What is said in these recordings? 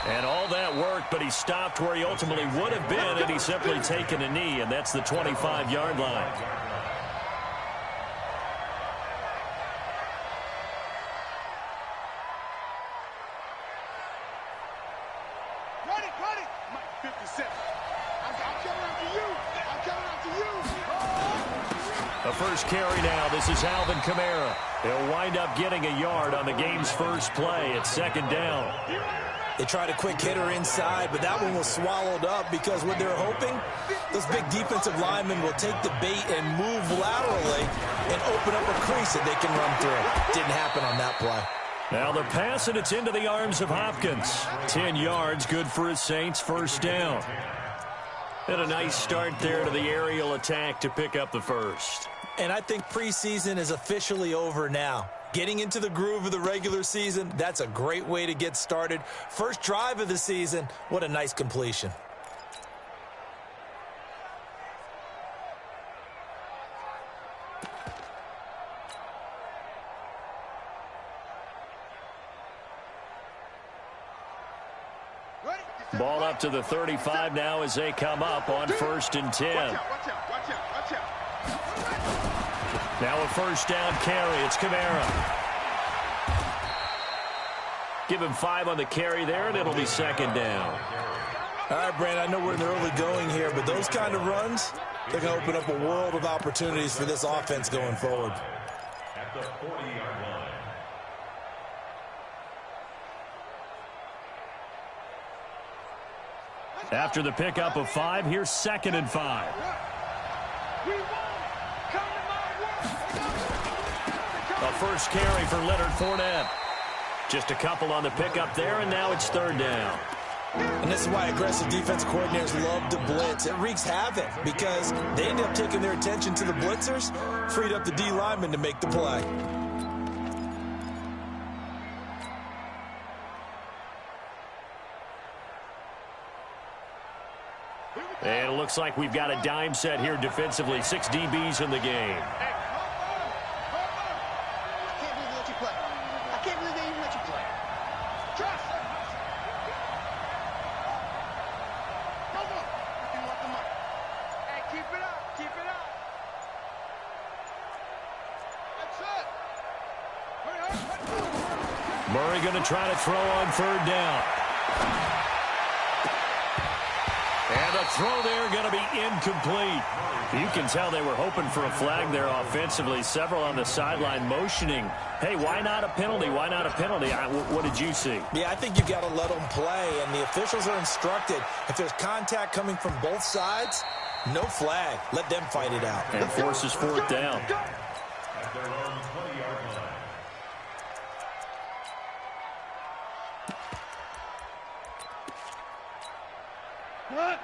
And all that work, but he stopped where he ultimately would have been had he simply taken a knee, and that's the 25-yard line. The first carry now. This is Alvin Kamara. He'll wind up getting a yard on the game's first play at second down. They tried a quick hitter inside, but that one was swallowed up because what they're hoping, those big defensive linemen will take the bait and move laterally and open up a crease that they can run through. Didn't happen on that play. Now the pass, and it's into the arms of Hopkins. 10 yards, good for his Saints, first down. And a nice start there to the aerial attack to pick up the first. And I think preseason is officially over now. Getting into the groove of the regular season, that's a great way to get started. First drive of the season, what a nice completion. Ball up to the 35 now as they come up on 1st and 10. Watch out. Now a first down carry. It's Kamara. Give him 5 on the carry there, and it'll be second down. All right, Brandon, I know we're in the early going here, but those kind of runs, they're going to open up a world of opportunities for this offense going forward. At the 40-yard line. After the pickup of 5, here's 2nd and 5. A first carry for Leonard Fournette. Just a couple on the pickup there, and now it's 3rd down. And this is why aggressive defense coordinators love to blitz. It wreaks havoc because they end up taking their attention to the blitzers, freed up the D lineman to make the play. And it looks like we've got a dime set here defensively. 6 DBs in the game. Murray going to try to throw on 3rd down. And the throw there going to be incomplete. You can tell they were hoping for a flag there offensively. Several on the sideline motioning. Hey, why not a penalty? Why not a penalty? What did you see? Yeah, I think you've got to let them play, and the officials are instructed. If there's contact coming from both sides, no flag. Let them fight it out. And forces 4th down. At their own 20-yard line.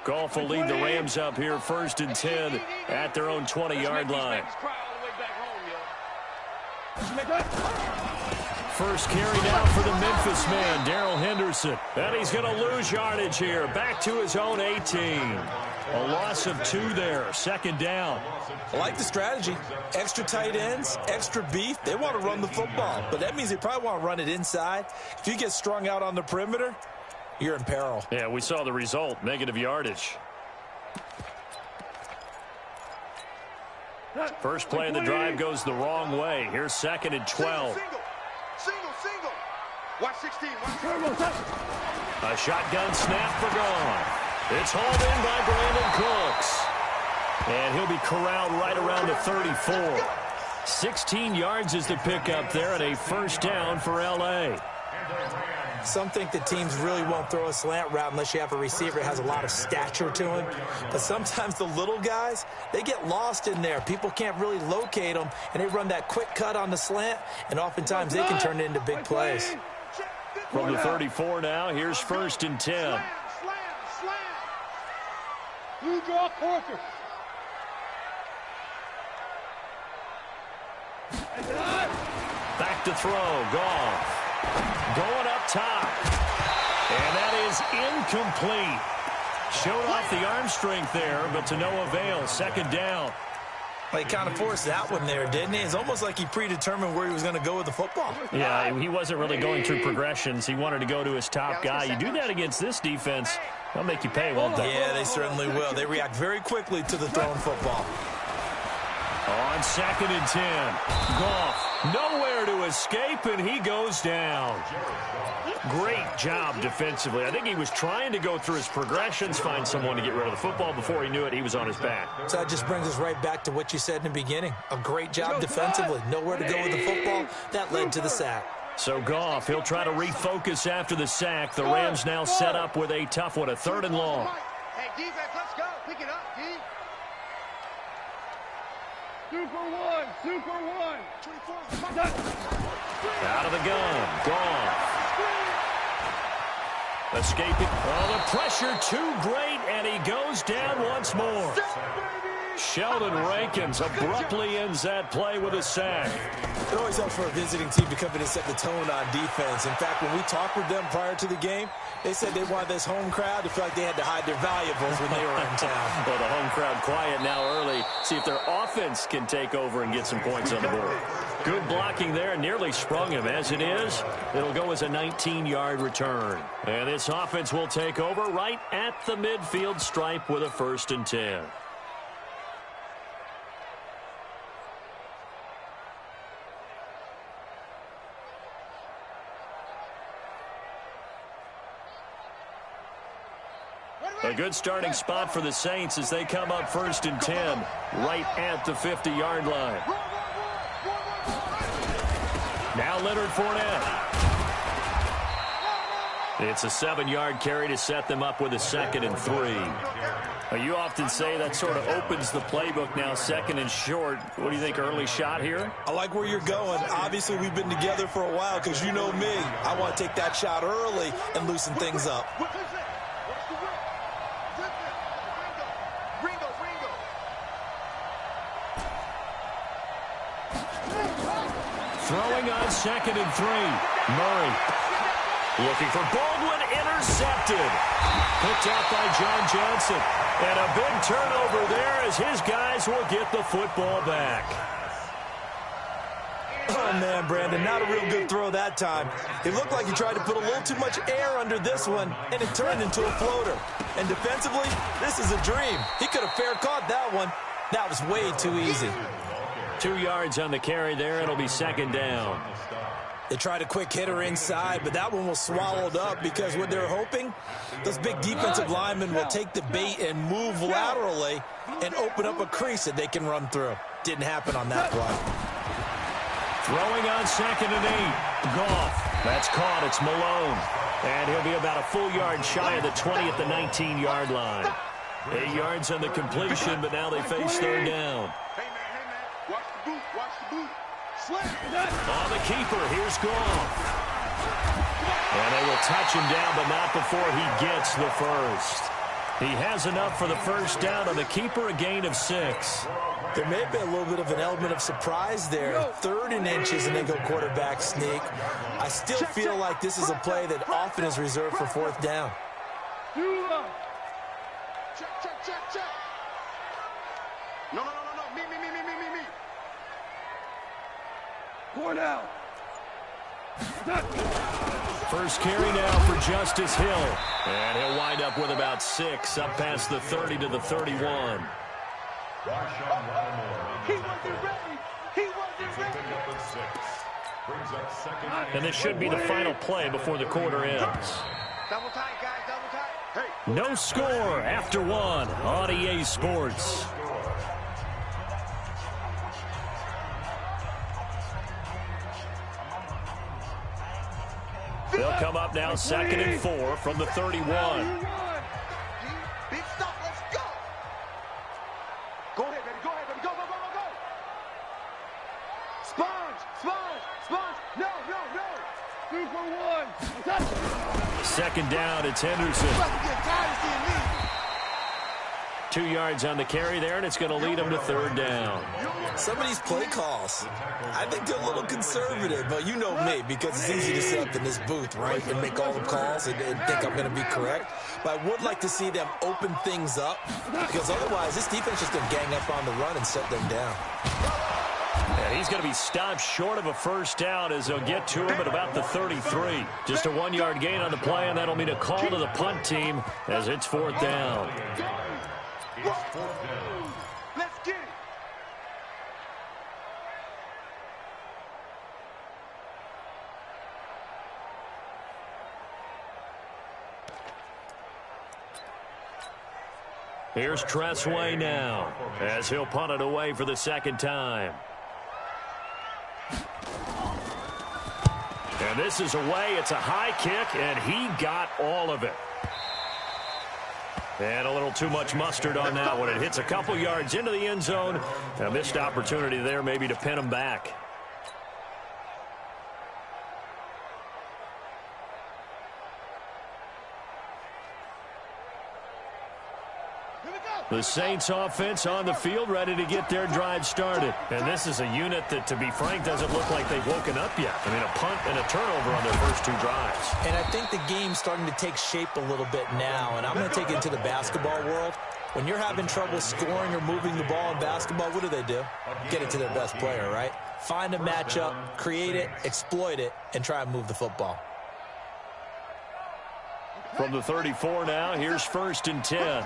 Goff will lead the Rams up here 1st and 10 at their own 20-yard line. First carry now for the Memphis man, Darrell Henderson. And he's going to lose yardage here. Back to his own 18. A loss of 2 there. 2nd down. I like the strategy. Extra tight ends, extra beef. They want to run the football, but that means they probably want to run it inside. If you get strung out on the perimeter, you're in peril. Yeah, we saw the result, negative yardage. First play of the drive goes the wrong way. Here's 2nd and 12. Single. Watch 16. A shotgun snap for Goff. It's hauled in by Brandon Cooks. And he'll be corralled right around the 34. 16 yards is the pickup there, and a first down for L.A. Some think that teams really won't throw a slant route unless you have a receiver that has a lot of stature to him. But sometimes the little guys, they get lost in there. People can't really locate them, and they run that quick cut on the slant, and oftentimes they can turn it into big plays. From the 34 now, here's 1st and 10. Slam. You draw quarter. Back to throw, Goff. Going up top. And that is incomplete. Showed off the arm strength there, but to no avail. 2nd down. He kind of forced that one there, didn't he? It's almost like he predetermined where he was going to go with the football. Yeah, he wasn't really going through progressions. He wanted to go to his top guy. You do that against this defense, they'll make you pay, won't they? Yeah, they certainly will. They react very quickly to the thrown football. On 2nd and 10, Goff nowhere to escape, and he goes down. Great job defensively. I think he was trying to go through his progressions, find someone to get rid of the football. Before he knew it, he was on his back. So that just brings us right back to what you said in the beginning. A great job defensively. Nowhere to go with the football. That led to the sack. So Goff, he'll try to refocus after the sack. The Rams now set up with a tough one, a 3rd and long. Hey, defense, let's go. Pick it up, D. Super one. 24. Out of the gun. Goff. Escaping. Oh, the pressure too great, and he goes down once more. Sheldon Rankins abruptly ends that play with a sack. It always helps for a visiting team to come in and set the tone on defense. In fact, when we talked with them prior to the game, they said they wanted this home crowd to feel like they had to hide their valuables when they were in town. Well, the home crowd quiet now early. See if their offense can take over and get some points on the board. Good blocking there. Nearly sprung him. As it is, it'll go as a 19-yard return. And this offense will take over right at the midfield stripe with a 1st and 10. A good starting spot for the Saints as they come up 1st and 10 right at the 50-yard line. Now Leonard Fournette. It's a 7-yard carry to set them up with a 2nd and 3. You often say that sort of opens the playbook now, 2nd and short. What do you think, early shot here? I like where you're going. Obviously, we've been together for a while because you know me. I want to take that shot early and loosen things up. Throwing on 2nd and 3. Murray looking for Baldwin, intercepted. Picked up by John Johnson. And a big turnover there as his guys will get the football back. Oh, man, Brandon, not a real good throw that time. It looked like he tried to put a little too much air under this one, and it turned into a floater. And defensively, this is a dream. He could have fair caught that one. That was way too easy. 2 yards on the carry there. It'll be 2nd down. They tried a quick hitter inside, but that one was swallowed up because what they're hoping, those big defensive linemen will take the bait and move laterally and open up a crease that they can run through. Didn't happen on that play. Throwing on 2nd and 8. Goff. That's caught. It's Malone. And he'll be about a full yard shy of the 20 at the 19-yard line. 8 yards on the completion, but now they face 3rd down. On the keeper, here's Goff. And they will touch him down, but not before he gets the first. He has enough for the 1st down on the keeper, a gain of 6. There may have been a little bit of an element of surprise there. 3rd and inches and they go quarterback sneak. I still feel like this is a play that often is reserved for 4th down. Check. No. Me. Going out. First carry now for Justice Hill. And he'll wind up with about 6, up past the 30 to the 31. And this should be the final play before the quarter ends. Double tight, guys, double tight. Hey. No score after 1 on EA Sports. They'll come up now 2nd and 4 from the 31. Big stop, let's go. Go ahead, baby, go. Sponge. No. 2 for 1. 2nd down, it's Henderson. 2 yards on the carry there, and it's going to lead them to 3rd down. Some of these play calls, I think they're a little conservative, but you know me, because it's easy to sit up in this booth, right, and make all the calls and think I'm going to be correct. But I would like to see them open things up, because otherwise this defense is going to gang up on the run and shut them down. And he's going to be stopped short of a 1st down as they'll get to him at about the 33. Just a 1-yard gain on the play, and that'll mean a call to the punt team as it's 4th down. Let's get it. Here's Tressway now as he'll punt it away for the 2nd time. And this is away. It's a high kick, and he got all of it. And a little too much mustard on that one. It hits a couple yards into the end zone. A missed opportunity there maybe to pin him back. The Saints offense on the field, ready to get their drive started. And this is a unit that, to be frank, doesn't look like they've woken up yet. I mean, a punt and a turnover on their first 2 drives. And I think the game's starting to take shape a little bit now, and I'm going to take it to the basketball world. When you're having trouble scoring or moving the ball in basketball, what do? Get it to their best player, right? Find a matchup, create it, exploit it, and try and move the football. From the 34 now, here's 1st and 10.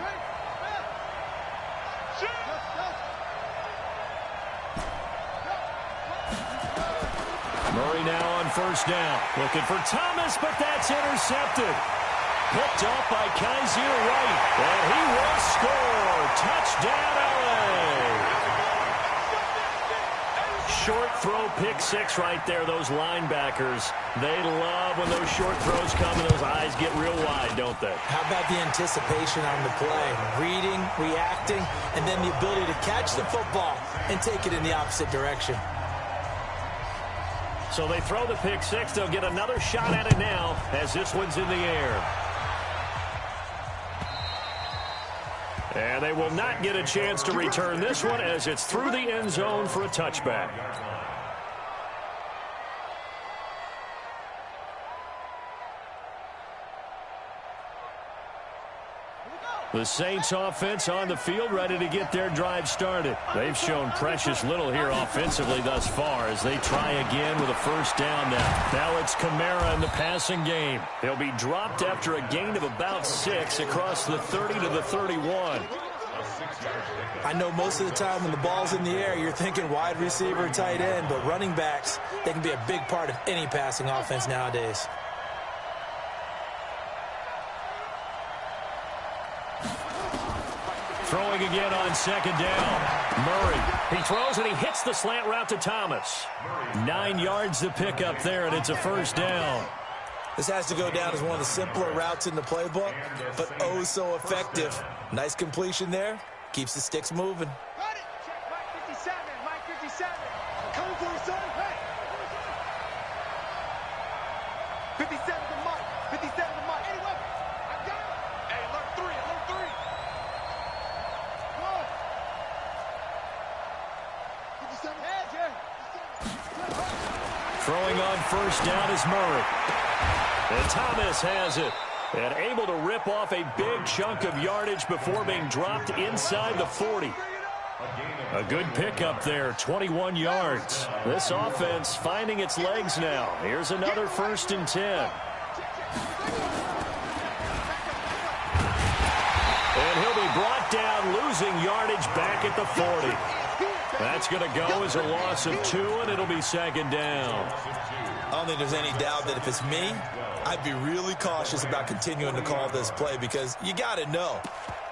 Murray now on 1st down. Looking for Thomas, but that's intercepted. Picked off by Kaiser White. And he will score. Touchdown, LA. Short throw, pick 6 right there. Those linebackers, they love when those short throws come and those eyes get real wide, don't they? How about the anticipation on the play? Reading, reacting, and then the ability to catch the football and take it in the opposite direction. So they throw the pick 6. They'll get another shot at it now as this one's in the air. And they will not get a chance to return this one as it's through the end zone for a touchback. The Saints offense on the field, ready to get their drive started. They've shown precious little here offensively thus far as they try again with a 1st down now. Now it's Kamara in the passing game. He'll be dropped after a gain of about 6 across the 30 to the 31. I know most of the time when the ball's in the air, you're thinking wide receiver, tight end, but running backs, they can be a big part of any passing offense nowadays. Throwing again on 2nd down. Murray. He throws and he hits the slant route to Thomas. 9 yards to pick up there, and it's a 1st down. This has to go down as one of the simpler routes in the playbook, but oh so effective. Nice completion there. Keeps the sticks moving. Got it. Check Mike 57. Mike 57. Coming for you, son. Hey. 57 to Mike. 57 to Mike. Anyway, I got it. Hey, alert 3. Alert 3. Go. 57. Hey, Jerry. Throwing on 1st down is Murray. And Thomas has it. And able to rip off a big chunk of yardage before being dropped inside the 40. A good pickup there, 21 yards. This offense finding its legs now. Here's another 1st and 10. And he'll be brought down, losing yardage back at the 40. That's going to go as a loss of 2, and it'll be 2nd down. I don't think there's any doubt that if it's me, I'd be really cautious about continuing to call this play because you got to know,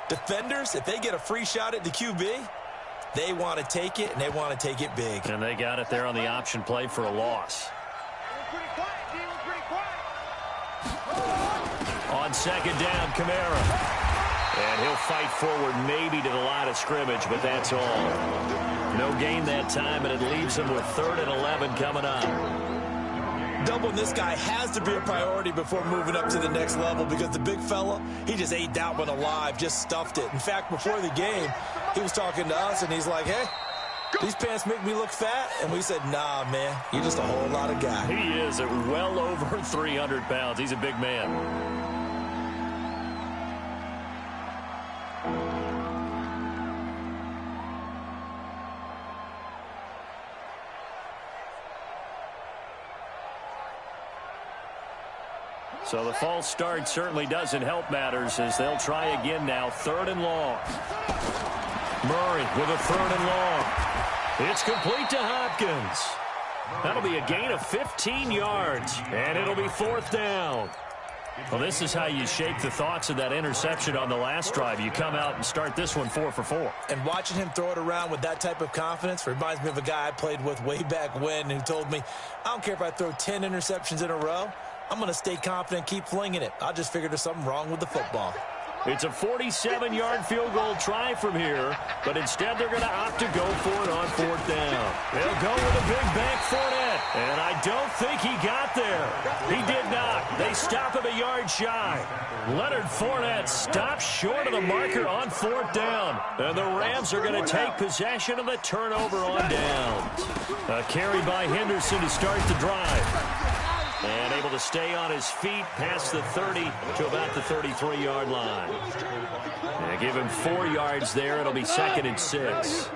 defenders, if they get a free shot at the QB, they want to take it, and they want to take it big. And they got it there on the option play for a loss. On 2nd down, Kamara. And he'll fight forward maybe to the line of scrimmage, but that's all. No gain that time, and it leaves him with 3rd and 11 coming up. Doubling this guy has to be a priority before moving up to the next level because the big fella, he just ate that one alive, just stuffed it. In fact, before the game, he was talking to us, and he's like, hey, these pants make me look fat. And we said, nah, man, you're just a whole lot of guy. He is at well over 300 pounds. He's a big man. So the false start certainly doesn't help matters as they'll try again now. 3rd and long. Murray with a 3rd and long. It's complete to Hopkins. That'll be a gain of 15 yards, and it'll be 4th down. Well, this is how you shake the thoughts of that interception on the last drive. You come out and start this one 4 for 4. And watching him throw it around with that type of confidence reminds me of a guy I played with way back when who told me, I don't care if I throw 10 interceptions in a row. I'm going to stay confident, keep flinging it. I just figured there's something wrong with the football. It's a 47-yard field goal try from here, but instead they're going to opt to go for it on 4th down. They'll go with a big bank Fournette, and I don't think he got there. He did not. They stop him a yard shy. Leonard Fournette stops short of the marker on 4th down, and the Rams are going to take possession of the turnover on downs. A carry by Henderson to start the drive. And able to stay on his feet past the 30 to about the 33-yard line. And give him 4 yards there. It'll be 2nd and 6.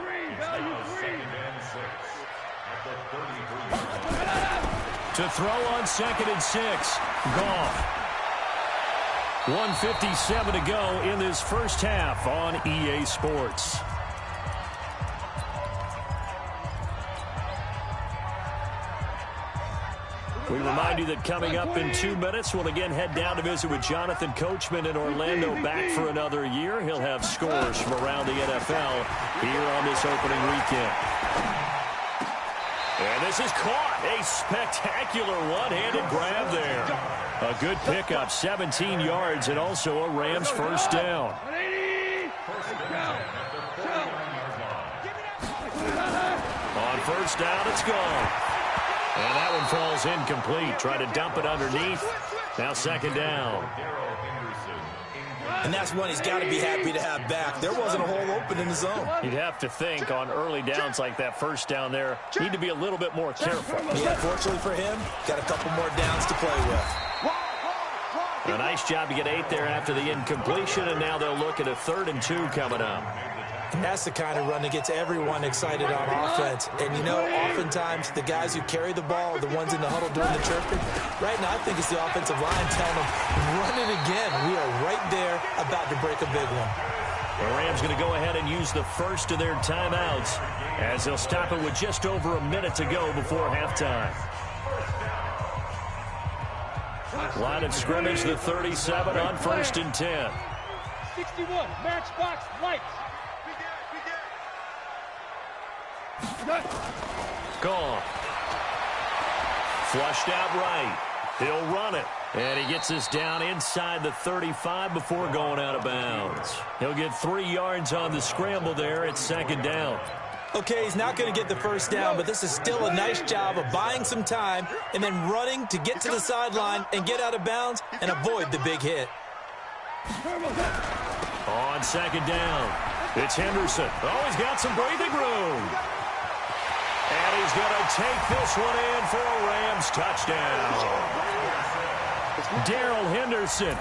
To throw on 2nd and 6. Goff. 1:57 to go in this first half on EA Sports. We remind you that coming up in 2 minutes, we'll again head down to visit with Jonathan Coachman in Orlando, back for another year. He'll have scores from around the NFL here on this opening weekend. And this is caught. A spectacular one-handed grab there. A good pickup, 17 yards, and also a Rams first down. On first down, it's gone. And that one falls incomplete. Try to dump it underneath. Now 2nd down. And that's one he's got to be happy to have back. There wasn't a hole open in the zone. You'd have to think on early downs like that first down there, need to be a little bit more careful. Yeah, fortunately for him, got a couple more downs to play with. A nice job to get 8 there after the incompletion, and now they'll look at a 3rd and 2 coming up. And that's the kind of run that gets everyone excited on offense. And, you know, oftentimes the guys who carry the ball are the ones in the huddle doing the chirping. Right now, I think it's the offensive line telling them, run it again. We are right there about to break a big one. The Rams going to go ahead and use the first of their timeouts as they'll stop it with just over a minute to go before halftime. Line of scrimmage, the 37 on 1st and 10. 61, matchbox lights. Gone. Flushed out right. He'll run it. And he gets this down inside the 35 before going out of bounds. He'll get 3 yards on the scramble there at 2nd down. Okay, he's not going to get the first down, but this is still a nice job of buying some time and then running to get to the sideline and get out of bounds and avoid the big hit. On 2nd down, it's Henderson. Oh, he's got some breathing room. And he's going to take this one in for a Rams touchdown. Darrell Henderson,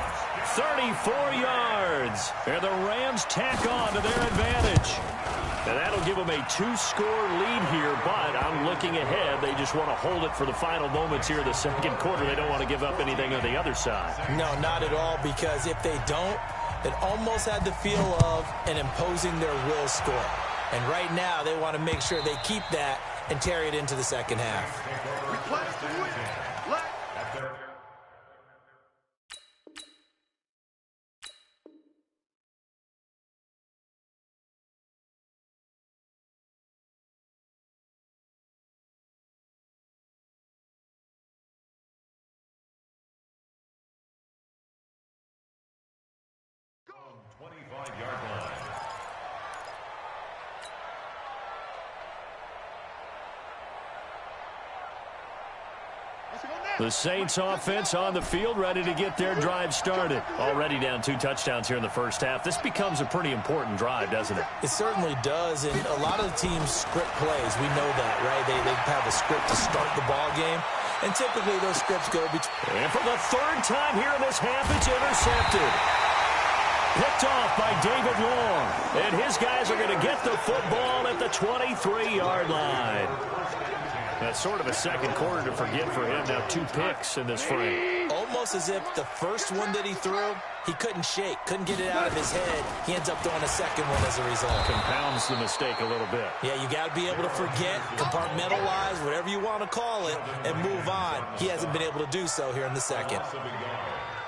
34 yards. And the Rams tack on to their advantage. And that'll give them a 2-score lead here, but I'm looking ahead. They just want to hold it for the final moments here in the 2nd quarter. They don't want to give up anything on the other side. No, not at all, because if they don't, it almost had the feel of an imposing their will score. And right now, they want to make sure they keep that and carry it into the 2nd half. Let's go now. The Saints offense on the field, ready to get their drive started. Already down 2 touchdowns here in the first half. This becomes a pretty important drive, doesn't it? It certainly does, and a lot of the teams script plays. We know that, right? They have a script to start the ball game, and typically those scripts go between. And for the 3rd time here in this half, it's intercepted. Picked off by David Long, and his guys are going to get the football at the 23-yard line. That's sort of a second quarter to forget for him. Now 2 picks in this frame. Almost as if the first one that he threw, he couldn't shake, couldn't get it out of his head. He ends up throwing a second one as a result. Compounds the mistake a little bit. Yeah, you got to be able to forget, compartmentalize, whatever you want to call it, and move on. He hasn't been able to do so here in the second.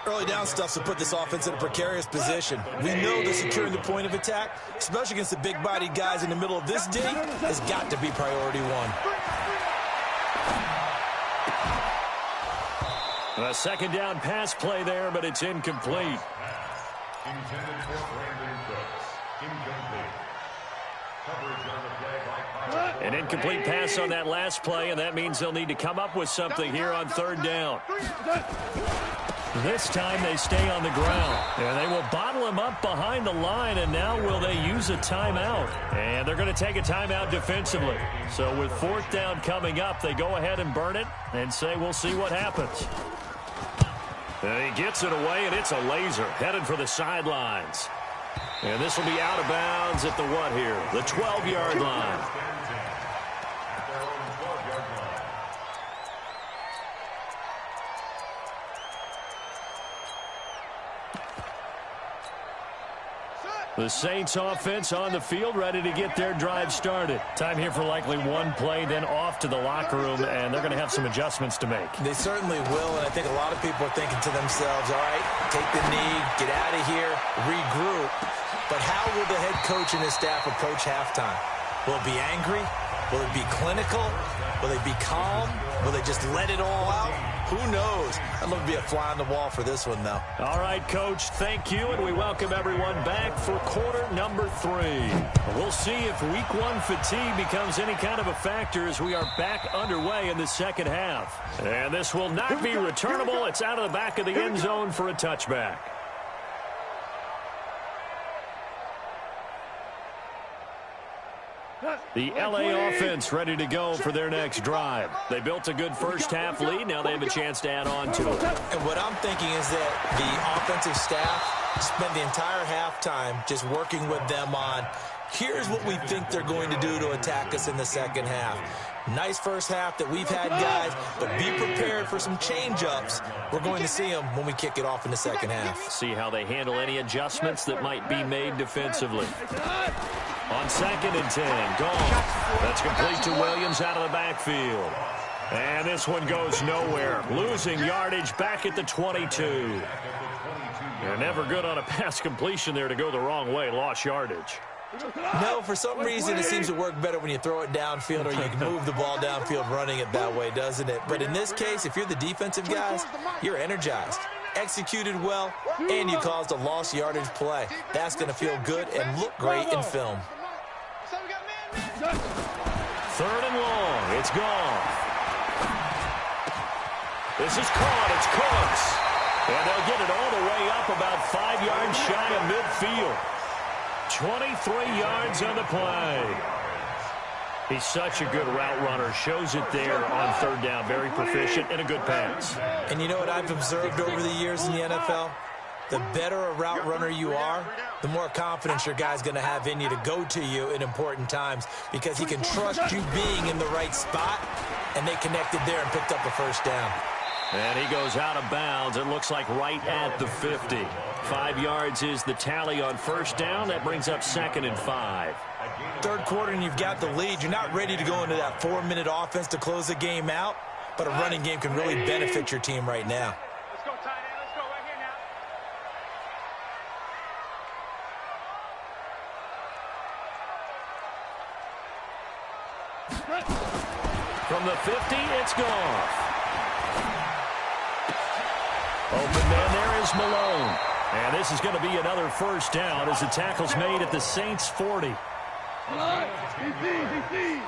Early down stuff to put this offense in a precarious position. We know that securing the point of attack, especially against the big-bodied guys in the middle of this D, has got to be priority one. A second down pass play there, but it's incomplete. Intended for Brandon Cooks. Incomplete. Coverage on the play by An incomplete pass on that last play, and that means they'll need to come up with something here on 3rd down. This time they stay on the ground. And they will bottle him up behind the line, and now will they use a timeout? And they're going to take a timeout defensively. So with 4th down coming up, they go ahead and burn it and say we'll see what happens. And he gets it away, and it's a laser headed for the sidelines. And this will be out of bounds at the what here? The 12-yard line. The Saints offense on the field, ready to get their drive started. Time here for likely 1 play, then off to the locker room, and they're going to have some adjustments to make. They certainly will, and I think a lot of people are thinking to themselves, all right, take the knee, get out of here, regroup. But how will the head coach and his staff approach halftime? Will it be angry? Will it be clinical? Will they be calm? Will they just let it all out? Who knows? I'd love to be a fly on the wall for this one, though. All right, Coach, thank you, and we welcome everyone back for quarter number 3. We'll see if week 1 fatigue becomes any kind of a factor as we are back underway in the second half. And this will not be returnable. It's out of the back of the end zone for a touchback. The LA offense ready to go for their next drive. They built a good first half lead. Now they have a chance to add on to it. And what I'm thinking is that the offensive staff spent the entire halftime just working with them on, here's what we think they're going to do to attack us in the second half. Nice first half that we've had, guys, but be prepared for some change-ups. We're going to see them when we kick it off in the second half. See how they handle any adjustments that might be made defensively. On 2nd and 10, Goff. That's complete to Williams out of the backfield. And this one goes nowhere. Losing yardage back at the 22. They're never good on a pass completion there to go the wrong way. Lost yardage. No, for some reason it seems to work better when you throw it downfield or you can move the ball downfield running it that way, doesn't it? But in this case, if you're the defensive guys, you're energized, executed well, and you caused a lost yardage play. That's going to feel good and look great in film. 3rd and long. It's gone. This is caught. It's Cooks. And they'll get it all the way up about 5 yards shy of midfield. 23 yards on the play. He's such a good route runner. Shows it there on 3rd down. Very proficient and a good pass. And you know what I've observed over the years in the NFL? The better a route runner you are, the more confidence your guy's going to have in you to go to you in important times because he can trust you being in the right spot, and they connected there and picked up a first down. And he goes out of bounds. It looks like right at the 50. 5 yards is the tally on first down. That brings up 2nd and 5. 3rd quarter and you've got the lead. You're not ready to go into that 4-minute offense to close the game out, but a running game can really benefit your team right now. Let's go, tight end. Let's go right here now. From the 50, it's Goff. Open man there is Malone. And this is going to be another first down as the tackle's made at the Saints' 40. 180.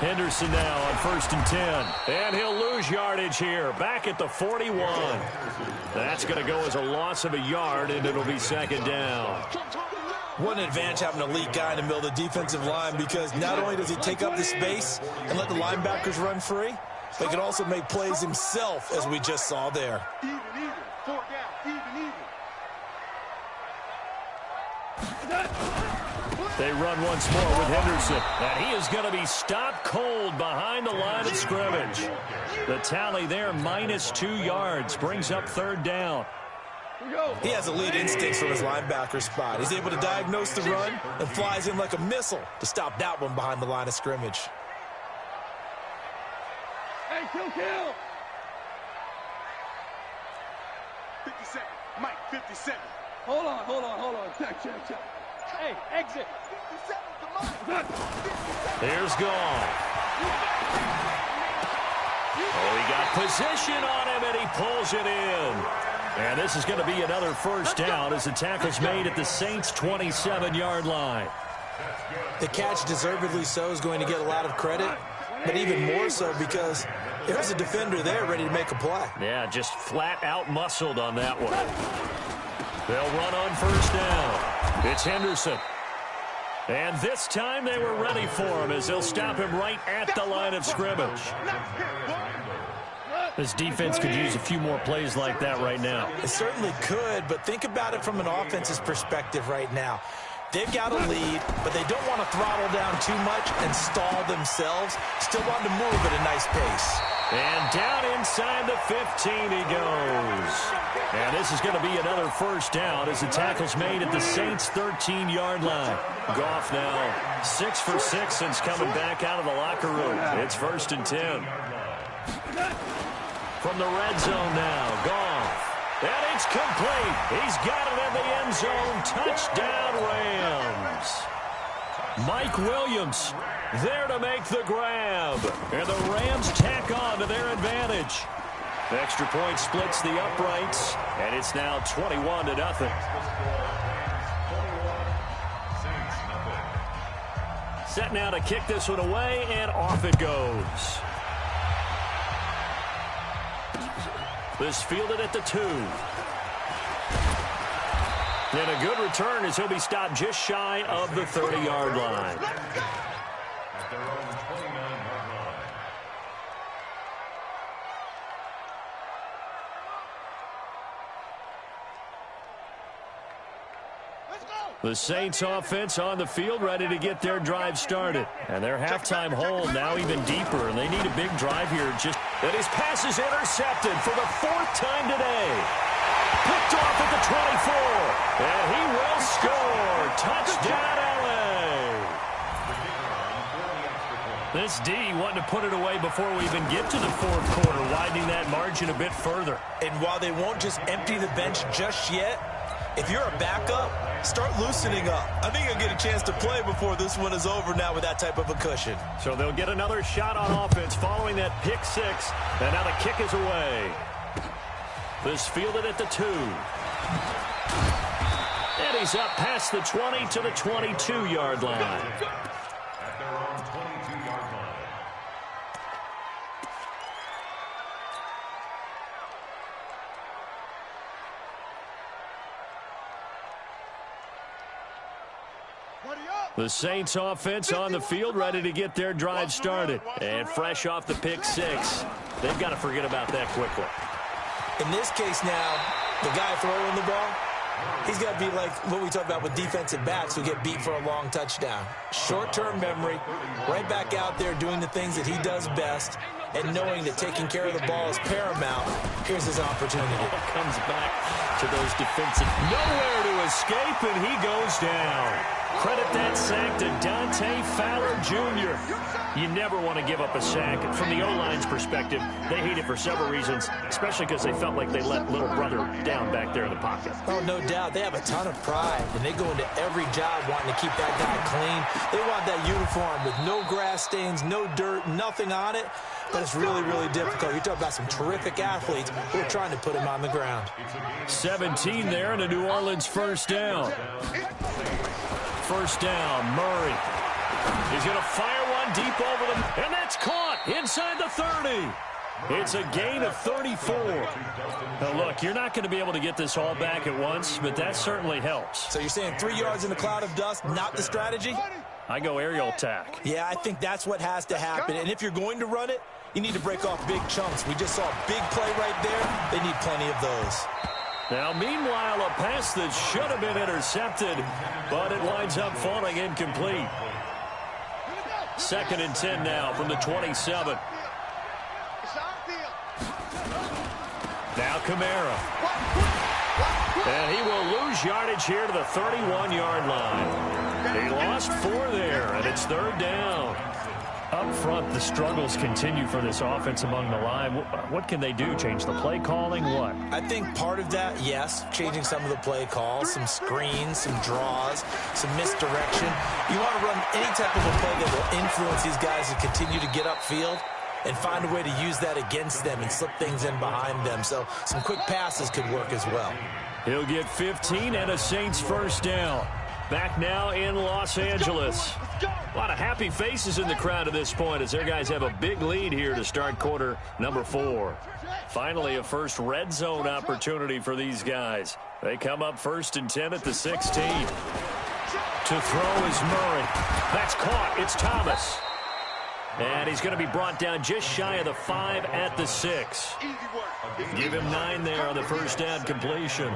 Henderson now on 1st and 10. And he'll lose yardage here. Back at the 41. That's going to go as a loss of a yard, and it'll be 2nd down. What an advantage having an elite guy in the middle of the defensive line, because not only does he take up the space and let the linebackers run free, but he can also make plays himself, as we just saw there. Even. 4 down. Even. They run once more with Henderson, and he is going to be stopped cold behind the line of scrimmage. The tally there, -2 yards, brings up 3rd down. He has elite instincts from his linebacker spot. He's able to diagnose the run and flies in like a missile to stop that one behind the line of scrimmage. Hey, kill! 57. Mike, 57. Hold on. Check. Hey, exit. 57 to Mike. Here's Goff. Oh, he got position on him, and he pulls it in. And this is going to be another 1st down as the tackle's made at the Saints' 27-yard line. The catch, deservedly so, is going to get a lot of credit, but even more so because there's a defender there ready to make a play. Yeah, just flat out muscled on that one. They'll run on 1st down. It's Henderson. And this time they were ready for him as they'll stop him right at the line of scrimmage. This defense could use a few more plays like that right now. It certainly could, but think about it from an offense's perspective right now. They've got a lead, but they don't want to throttle down too much and stall themselves. Still want to move at a nice pace. And down inside the 15 he goes. And this is going to be another 1st down as the tackle's made at the Saints' 13-yard line. Goff now 6 for 6 since coming back out of the locker room. It's 1st and 10. From the red zone now, Goff. And it's complete. He's got it in the end zone. Touchdown, Rams. Mike Williams there to make the grab. And the Rams tack on to their advantage. The extra point splits the uprights, and it's now 21-0. Set now to kick this one away, and off it goes. This fielded at the 2. And a good return as he'll be stopped just shy of the 30-yard line. At their own 29-yard line. The Saints offense on the field ready to get their drive started. And their halftime hole now even deeper, and they need a big drive here. And his pass is intercepted for the 4th time today. Picked off at the 24. And he will score. Touchdown, L.A. This D wanting to put it away before we even get to the 4th quarter, widening that margin a bit further. And while they won't just empty the bench just yet, if you're a backup, start loosening up. I think you'll get a chance to play before this one is over now with that type of a cushion. So they'll get another shot on offense following that pick 6. And now the kick is away. This fielded at the 2. And he's up past the 20 to the 22-yard line. At their own 22-yard line. The Saints offense on the field ready to get their drive started. And fresh off the pick 6. They've got to forget about that quickly. In this case now, the guy throwing the ball, he's got to be like what we talk about with defensive backs who get beat for a long touchdown. Short-term memory, right back out there doing the things that he does best, and knowing that taking care of the ball is paramount. Here's his opportunity. Comes back to those defensive. Nowhere to escape, and he goes down. Credit that sack to Dante Fowler Jr. You never want to give up a sack. From the O-line's perspective, they hate it for several reasons, especially because they felt like they let little brother down back there in the pocket. Oh, no doubt. They have a ton of pride, and they go into every job wanting to keep that guy clean. They want that uniform with no grass stains, no dirt, nothing on it. But it's really, really difficult. You're talking about some terrific athletes who are trying to put him on the ground. 17 there, and a New Orleans 1st down. 1st down, Murray. He's going to fire one deep over them, and that's caught inside the 30. It's a gain of 34. Now, look, you're not going to be able to get this all back at once, but that certainly helps. So you're saying 3 yards in a cloud of dust, not the strategy? I go aerial attack. Yeah, I think that's what has to happen. And if you're going to run it, you need to break off big chunks. We just saw a big play right there. They need plenty of those. Now, meanwhile, a pass that should have been intercepted, but it winds up falling incomplete. 2nd and 10 now from the 27. Now Kamara. And he will lose yardage here to the 31-yard line. He lost 4 there, and it's 3rd down. Up front, the struggles continue for this offense among the line. What can they do? Change the play calling? What? I think part of that, yes, changing some of the play calls, some screens, some draws, some misdirection. You want to run any type of a play that will influence these guys to continue to get upfield and find a way to use that against them and slip things in behind them. So some quick passes could work as well. He'll get 15 and a Saints 1st down. Back now in Los Angeles. A lot of happy faces in the crowd at this point as their guys have a big lead here to start quarter number 4. Finally, a first red zone opportunity for these guys. They come up 1st and 10 at the 16. To throw is Murray. That's caught. It's Thomas. And he's going to be brought down just shy of the 5 at the 6. Give him 9 there on the first down completion.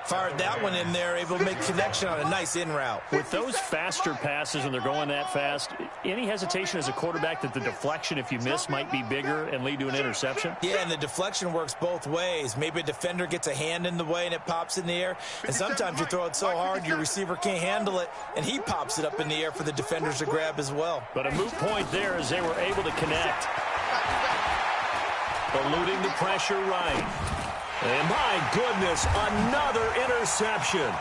Fired that one in there, able to make connection on a nice in route. With those faster passes and they're going that fast, any hesitation as a quarterback that the deflection, if you miss, might be bigger and lead to an interception? Yeah, and the deflection works both ways. Maybe a defender gets a hand in the way and it pops in the air. And sometimes you throw it so hard your receiver can't handle it, and he pops it up in the air for the defenders to grab as well. But a moot point there as they were able to connect. Eluding the pressure right. And my goodness, another interception.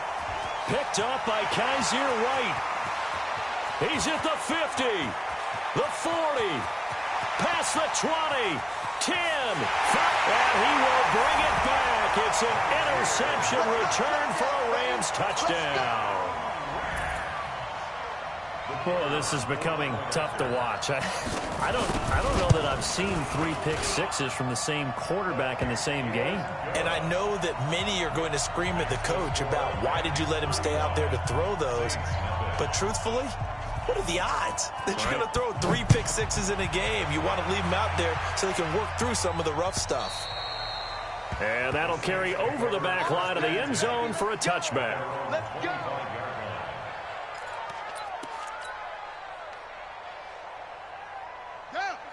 Picked up by Kaiser White. He's at the 50, the 40, past the 20, 10, 5, and he will bring it back. It's an interception return for a Rams touchdown. Oh, this is becoming tough to watch. I don't know that I've seen 3 pick-sixes from the same quarterback in the same game. And I know that many are going to scream at the coach about why did you let him stay out there to throw those. But truthfully, what are the odds that you're going to throw 3 pick-sixes in a game? You want to leave them out there so they can work through some of the rough stuff. And that'll carry over the back line of the end zone for a touchback. Let's go.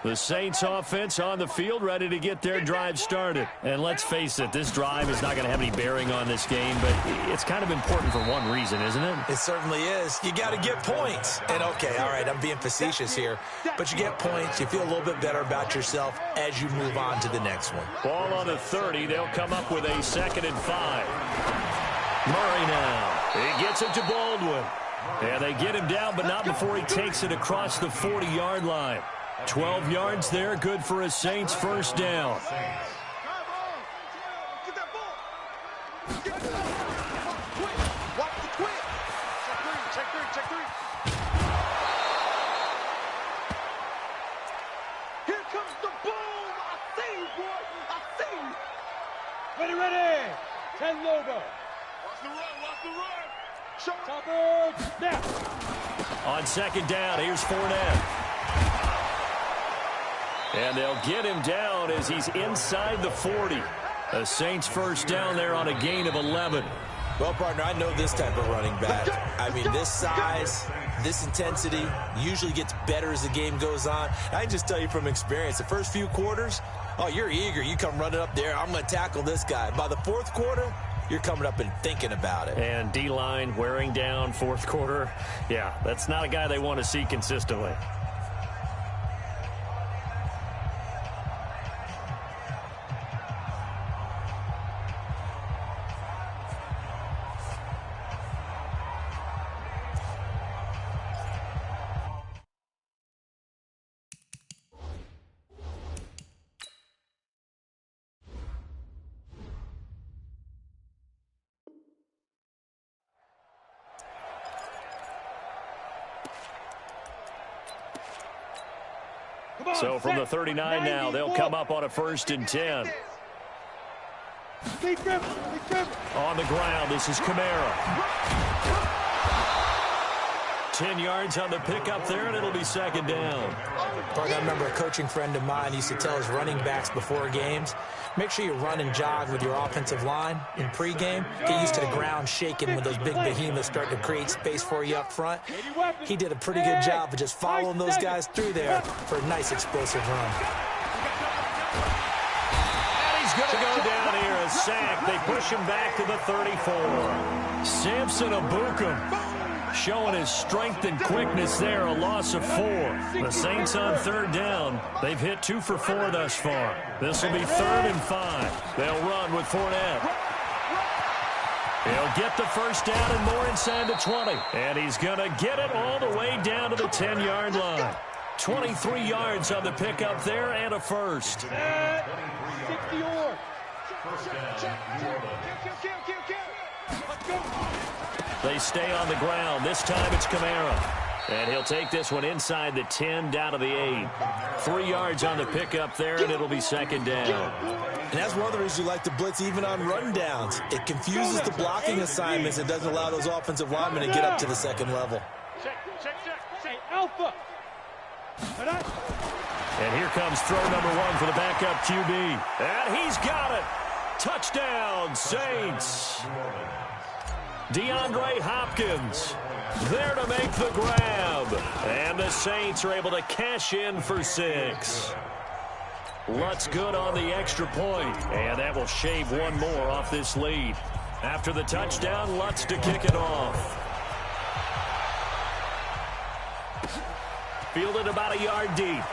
The Saints offense on the field, ready to get their drive started. And let's face it, this drive is not going to have any bearing on this game, but it's kind of important for one reason, isn't it? It certainly is. You got to get points. And, okay, all right, I'm being facetious here, but you get points. You feel a little bit better about yourself as you move on to the next one. Ball on the 30. They'll come up with a 2nd and 5. Murray now. He gets it to Baldwin. And they get him down, but not before he takes it across the 40-yard line. 12 yards there, good for a Saints 1st down. Watch the twitch. Check three. Here comes the boom. I see you, boy. I see you. Ready. 10 logo. Watch the run. Show it. Chopper, snap. On 2nd down, here's Fournette. And they'll get him down as he's inside the 40. A Saints 1st down there on a gain of 11. Well, partner, I know this type of running back. I mean, this size, this intensity usually gets better as the game goes on. I can just tell you from experience, the first few quarters, oh, you're eager. You come running up there, I'm going to tackle this guy. By the 4th quarter, you're coming up and thinking about it. And D-line wearing down 4th quarter. Yeah, that's not a guy they want to see consistently. So from the 39 now, they'll come up on a 1st and 10. On the ground, this is Kamara. 10 yards on the pickup there, and it'll be 2nd down. Park, I remember a coaching friend of mine used to tell his running backs before games, make sure you run and jog with your offensive line in pregame. Get used to the ground shaking when those big behemoths start to create space for you up front. He did a pretty good job of just following those guys through there for a nice explosive run. And he's going to go down here, a sack. They push him back to the 34. Samson Abukum showing his strength and quickness there, a loss of 4. The Saints on 3rd down. They've hit 2 for 4 thus far. This will be 3rd and 5. They'll run with Fournette. He'll get the 1st down and more inside the 20. And he's going to get it all the way down to the 10-yard line. 23 yards on the pickup there and a 1st. 60 yards. Let's go. They stay on the ground. This time it's Kamara. And he'll take this one inside the 10 down to the 8. 3 yards on the pickup there, and it'll be 2nd down. And that's one of the reasons you like to blitz even on rundowns. It confuses the blocking assignments and doesn't allow those offensive linemen to get up to the 2nd level. Hey, Alpha. And here comes throw number 1 for the backup QB. And he's got it. Touchdown, Saints. DeAndre Hopkins there to make the grab. And the Saints are able to cash in for 6. Lutz good on the extra point. And that will shave 1 more off this lead. After the touchdown, Lutz to kick it off. Fielded about a yard deep.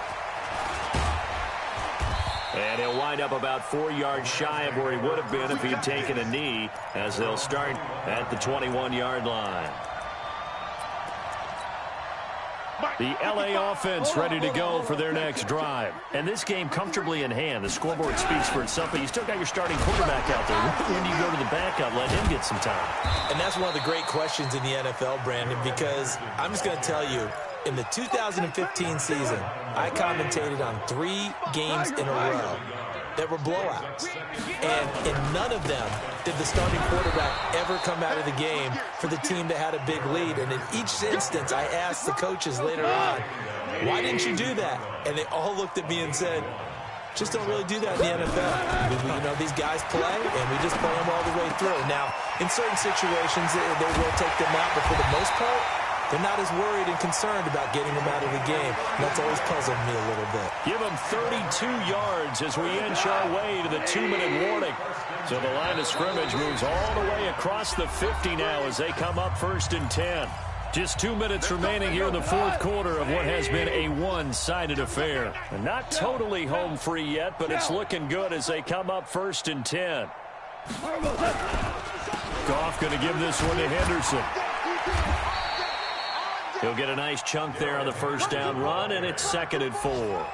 And he'll wind up about 4 yards shy of where he would have been if he had taken a knee, as they'll start at the 21-yard line. The L.A. offense ready to go for their next drive. And this game comfortably in hand. The scoreboard speaks for itself, but you still got your starting quarterback out there. When do you go to the backup, let him get some time? And that's one of the great questions in the NFL, Brandon, because I'm just going to tell you, in the 2015 season, I commentated on 3 games in a row that were blowouts. And in none of them did the starting quarterback ever come out of the game for the team that had a big lead. And in each instance, I asked the coaches later on, why didn't you do that? And they all looked at me and said, just don't really do that in the NFL. You know, these guys play, and we just play them all the way through. Now, in certain situations, they will take them out, but for the most part, they're not as worried and concerned about getting them out of the game. And that's always puzzled me a little bit. Give them 32 yards as we inch our way to the 2-minute warning. So the line of scrimmage moves all the way across the 50 now as they come up 1st and 10. Just 2 minutes remaining here in the 4th quarter of what has been a one-sided affair. And not totally home free yet, but it's looking good as they come up 1st and 10. Goff going to give this one to Henderson. He'll get a nice chunk there on the 1st down run, and it's 2nd and 4.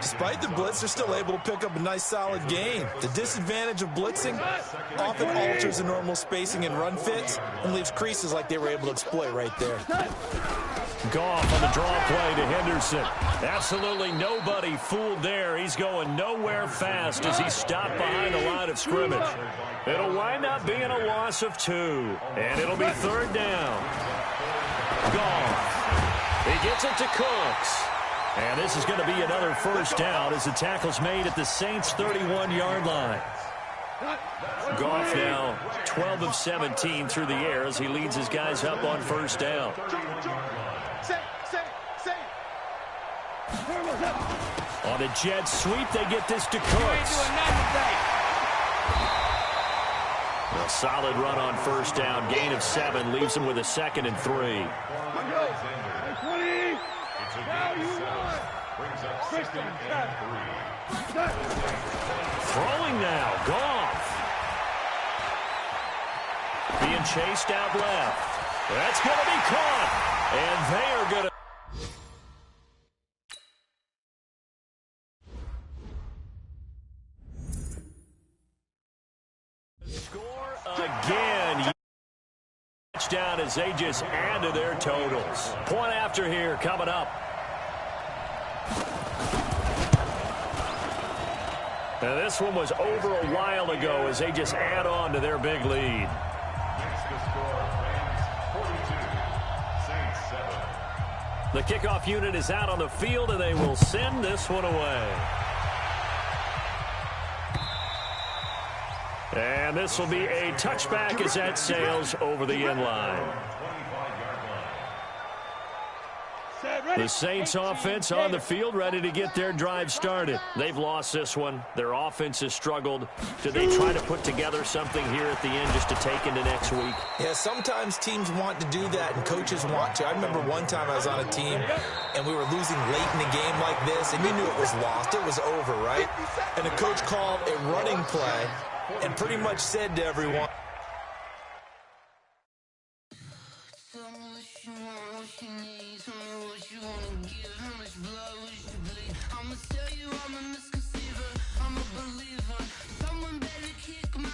Despite the blitz, they're still able to pick up a nice, solid gain. The disadvantage of blitzing often alters the normal spacing and run fits and leaves creases like they were able to exploit right there. Goff on the draw play to Henderson. Absolutely nobody fooled there. He's going nowhere fast as he stopped behind the line of scrimmage. It'll wind up being a loss of 2, and it'll be 3rd down. Goff. He gets it to Cooks. And this is going to be another 1st down as the tackle's made at the Saints' 31-yard line. Goff now 12 of 17 through the air as he leads his guys up on 1st down. On a jet sweep, they get this to Cooks. A solid run on 1st down. Gain of 7 leaves him with a 2nd and 3. Throwing now, Goff. Being chased out left. That's going to be caught. And they are going to score again. Touchdown as they just add to their totals. Point after here coming up. And this one was over a while ago as they just add on to their big lead. Makes the score Rams 42, Saints 7. The kickoff unit is out on the field, and they will send this one away. And this will be a touchback as that sails over the end line. The Saints offense on the field, ready to get their drive started. They've lost this one. Their offense has struggled. Do they try to put together something here at the end just to take into next week? Yeah, sometimes teams want to do that and coaches want to. I remember one time I was on a team and we were losing late in a game like this, and you knew it was lost. It was over, right? And the coach called a running play and pretty much said to everyone, I'ma tell you I'm a misconceiver, I'm a believer. Someone better kick my